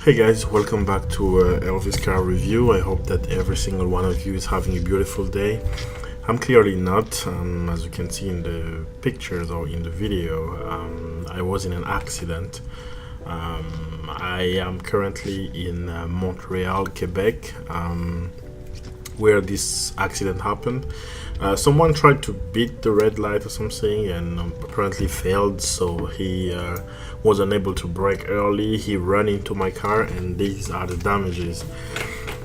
Hey guys, welcome back to Elvis Car Review. I hope that every single one of you is having a beautiful day. I'm clearly not. As you can see in the pictures or in the video, I was in an accident. I am currently in Montreal, Quebec, where this accident happened. Someone tried to beat the red light or something and apparently failed, so he was unable to brake early. He ran into my car, and these are the damages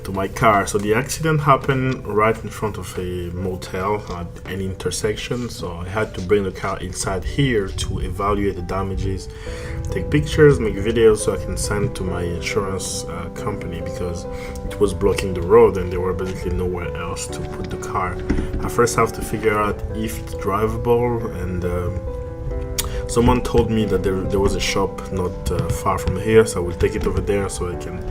to my car. So the accident happened right in front of a motel at an intersection, so I had to bring the car inside here to evaluate the damages, take pictures, make videos so I can send to my insurance company, because it was blocking the road and there were basically nowhere else to put the car. I first have to figure out if it's drivable, and someone told me that there was a shop not far from here, so I will take it over there so I can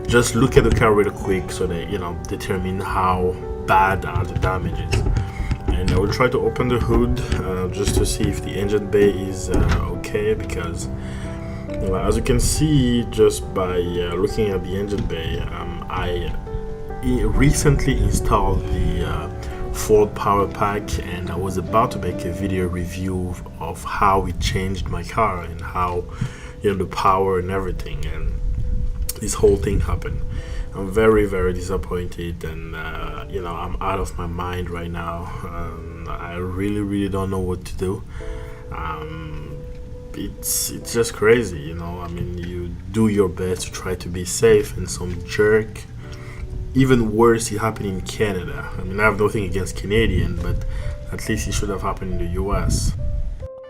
just look at the car real quick so they determine how bad are the damages. And I will try to open the hood just to see if the engine bay is okay, because as you can see just by looking at the engine bay, I recently installed the Ford Power Pack, and I was about to make a video review of how it changed my car and how the power and everything, and this whole thing happened. I'm very disappointed, and I'm out of my mind right now. I really don't know what to do. It's just crazy, I mean, you do your best to try to be safe, and some jerk, even worse, it happened in Canada. I mean, I have nothing against Canadian, but at least it should have happened in the US.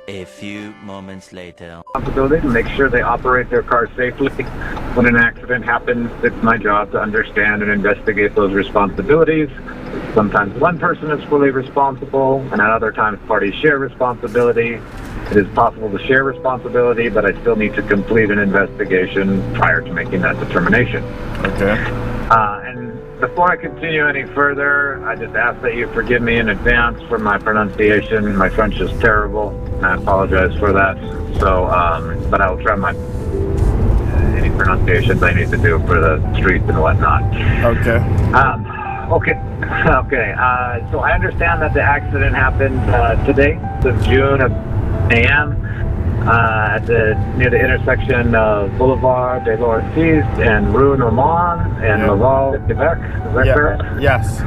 A few moments later. Responsibility to make sure they operate their car safely. When an accident happens, it's my job to understand and investigate those responsibilities. Sometimes one person is fully responsible, and at other times parties share responsibility. It is possible to share responsibility, but I still need to complete an investigation prior to making that determination. Okay. And before I continue any further, I just ask that you forgive me in advance for my pronunciation. My French is terrible, and I apologize for that. So, but I will try my any pronunciations I need to do for the streets and whatnot. Okay. Okay. So I understand that the accident happened today, the June of a.m. Near the intersection of Boulevard des Laurentides and Rue Normand and Laval, Quebec. Is that correct? Yes.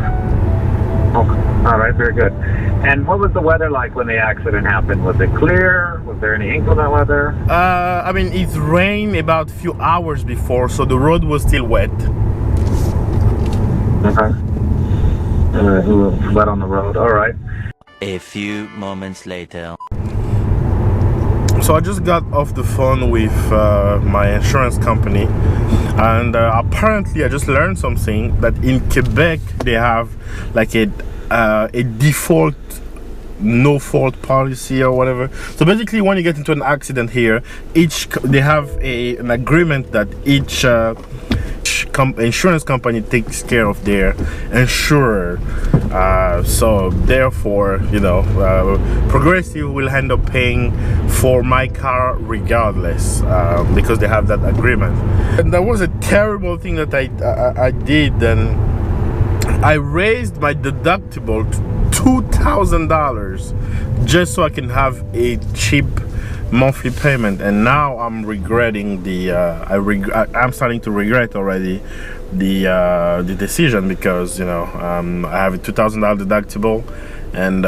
Okay. All right, very good. And what was the weather like when the accident happened? Was it clear? Was there any inclement weather? I mean, it rained about a few hours before, so the road was still wet. Okay. Wet on the road. All right. A few moments later. So I just got off the phone with my insurance company, and apparently I just learned something, that in Quebec they have like a default no fault policy or whatever. So basically, when you get into an accident here, they have an agreement that each insurance company takes care of their insurer. So therefore, Progressive will end up paying for my car regardless, because they have that agreement. And that was a terrible thing that I did, and I raised my deductible to $2,000 just so I can have a cheap monthly payment. And now I'm regretting I'm starting to regret already the decision, because I have a $2,000 deductible, and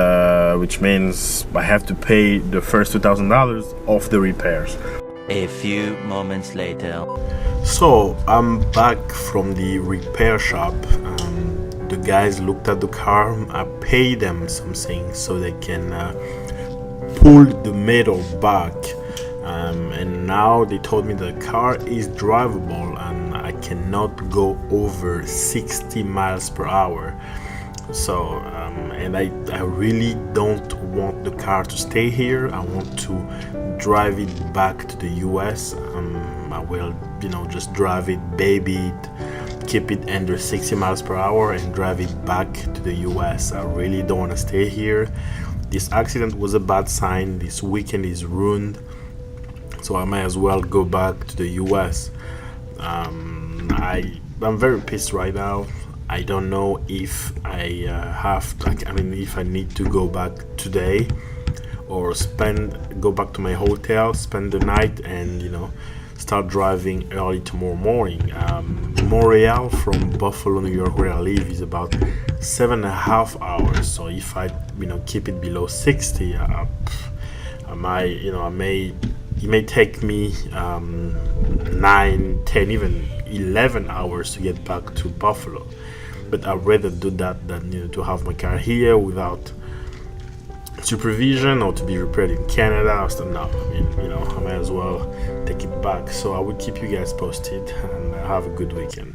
which means I have to pay the first $2,000 off the repairs. A few moments later. So I'm back from the repair shop. The guys looked at the car. I paid them something so they can pull the metal back, and now they told me the car is drivable and I cannot go over 60 miles per hour. So and I really don't want the car to stay here. I want to drive it back to the US. I will just drive it, baby it, keep it under 60 miles per hour, and drive it back to the US. I really don't want to stay here. This accident was a bad sign. This weekend is ruined, so I might as well go back to the US. I'm very pissed right now. I don't know if I if I need to go back today or go back to my hotel, spend the night, and start driving early tomorrow morning. Montreal from Buffalo, New York, where I live, is about 7.5 hours. So if I keep it below 60, it may take me 9, 10, even 11 hours to get back to Buffalo. But I'd rather do that than to have my car here without supervision or to be repaired in Canada. So no, I might as well take it back. So I will keep you guys posted, and have a good weekend.